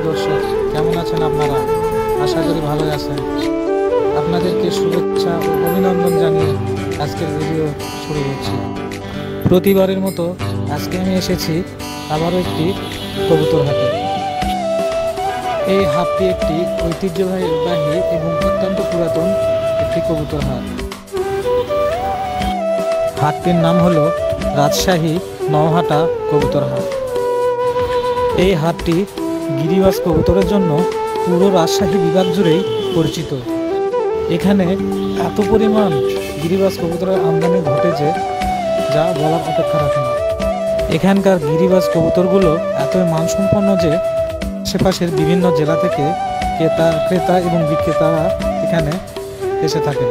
দর্শক, কেমন আছেন আপনারা? আশা করি ভালোই আছেন। আপনাদেরকে শুভেচ্ছা ও অভিনন্দন জানিয়ে আজকের ভিডিও শুরু করছি। প্রতিবারের মতো আজকে আমি এসেছি আবারও একটি কবুতর হাটে। এই হাটটি একটি ঐতিহ্যবাহী এবং অত্যন্ত পুরাতন একটি কবুতর হাট। হাটটির নাম হলো রাজশাহী নওহাটা কবুতর হাট। এই হাটটি গিরিবাজ কবুতরের জন্য পুরো রাজশাহী বিভাগ জুড়েই পরিচিত। এখানে এত পরিমাণ গিরিবাজ কবুতরের আমদানি ঘটেছে যা বলার অপেক্ষা রাখে না। এখানকার গিরিবাজ কবুতরগুলো এতই মানসম্পন্ন যে আশেপাশের বিভিন্ন জেলা থেকে ক্রেতা এবং বিক্রেতারা এখানে এসে থাকেন।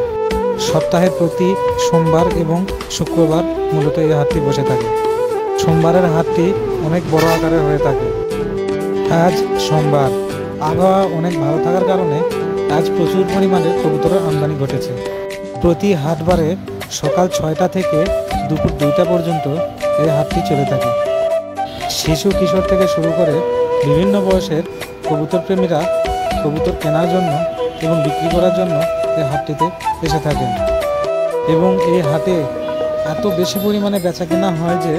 সপ্তাহের প্রতি সোমবার এবং শুক্রবার মূলত এই হাটটি বসে থাকে। সোমবারের হাটটি অনেক বড় আকারের হয়ে থাকে। আজ সোমবার, আবহাওয়া অনেক ভালো থাকার কারণে আজ প্রচুর পরিমাণে কবুতরের আমদানি ঘটেছে। প্রতি হাটবারে সকাল 6টা থেকে দুপুর 2টা পর্যন্ত এই হাটটি চলে থাকে। শিশু কিশোর থেকে শুরু করে বিভিন্ন বয়সের কবুতর প্রেমীরা কবুতর কেনার জন্য এবং বিক্রি করার জন্য এই হাটটিতে এসে থাকেন। এবং এই হাটে এত বেশি পরিমাণে বেচা কেনা হয় যে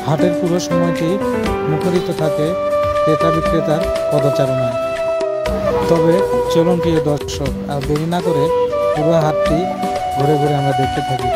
হাটের পুরো সময়টি মুখরিত থাকে ক্রেতা বিক্রেতার পদচারণায়। তবে চলুন প্রিয় দর্শক, আর দেরি না করে পুরো হাটটি ঘুরে ঘুরে আমরা দেখতে থাকি।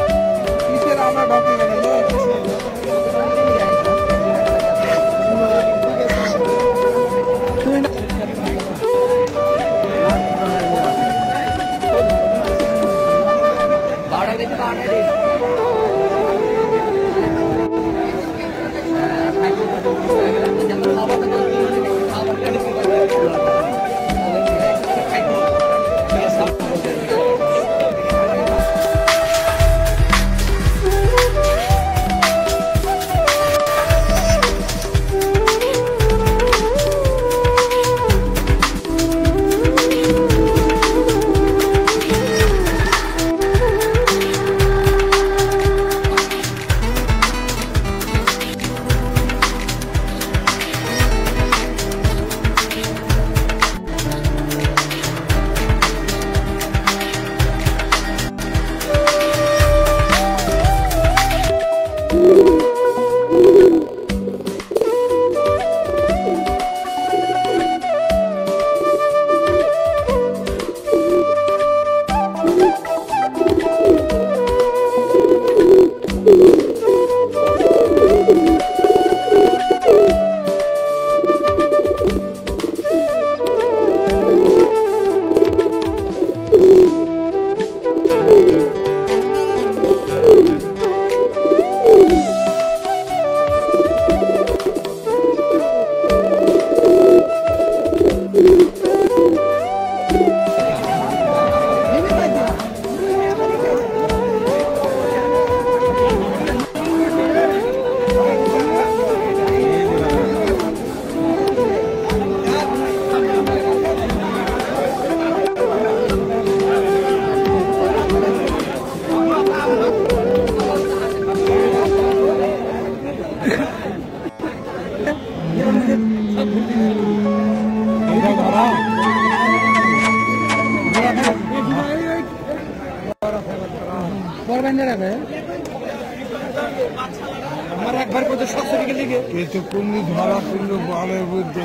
আমার একবার কত সস্তা দিকে লিখে এই তো কোন ধরা করল ভালো বুঝতে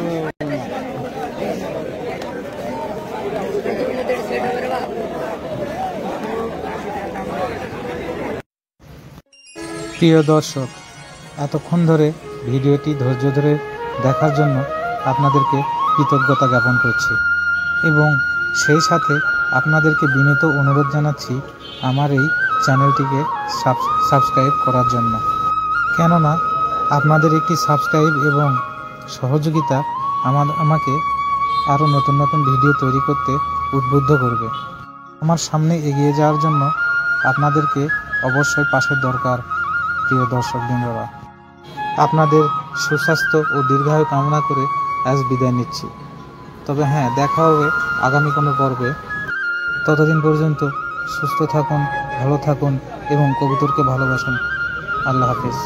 প্রিয় দর্শক, এতক্ষণ ধরে ভিডিওটি ধৈর্য ধরে দেখার জন্য আপনাদেরকে কৃতজ্ঞতা জ্ঞাপন করছি এবং সেই সাথে আপনাদেরকে বিনীত অনুরোধ জানাচ্ছি আমার এই চ্যানেলটিকে সাবস্ক্রাইব করার জন্য। কেননা আপনাদের একটি সাবস্ক্রাইব এবং সহযোগিতা আমাকে আরও নতুন নতুন ভিডিও তৈরি করতে উদ্বুদ্ধ করবে। আমার সামনে এগিয়ে যাওয়ার জন্য আপনাদেরকে অবশ্যই পাশের দরকার। প্রিয় দর্শকবৃন্দরা, আপনাদের সুস্বাস্থ্য ও দীর্ঘায়ু কামনা করে আজ বিদায় নিচ্ছি। তবে হ্যাঁ, দেখা হবে আগামী কোনো পর্বে। ততদিন পর্যন্ত সুস্থ থাকুন, ভালো থাকুন এবং কবুতরকে ভালোবাসুন। আল্লাহ হাফেজ।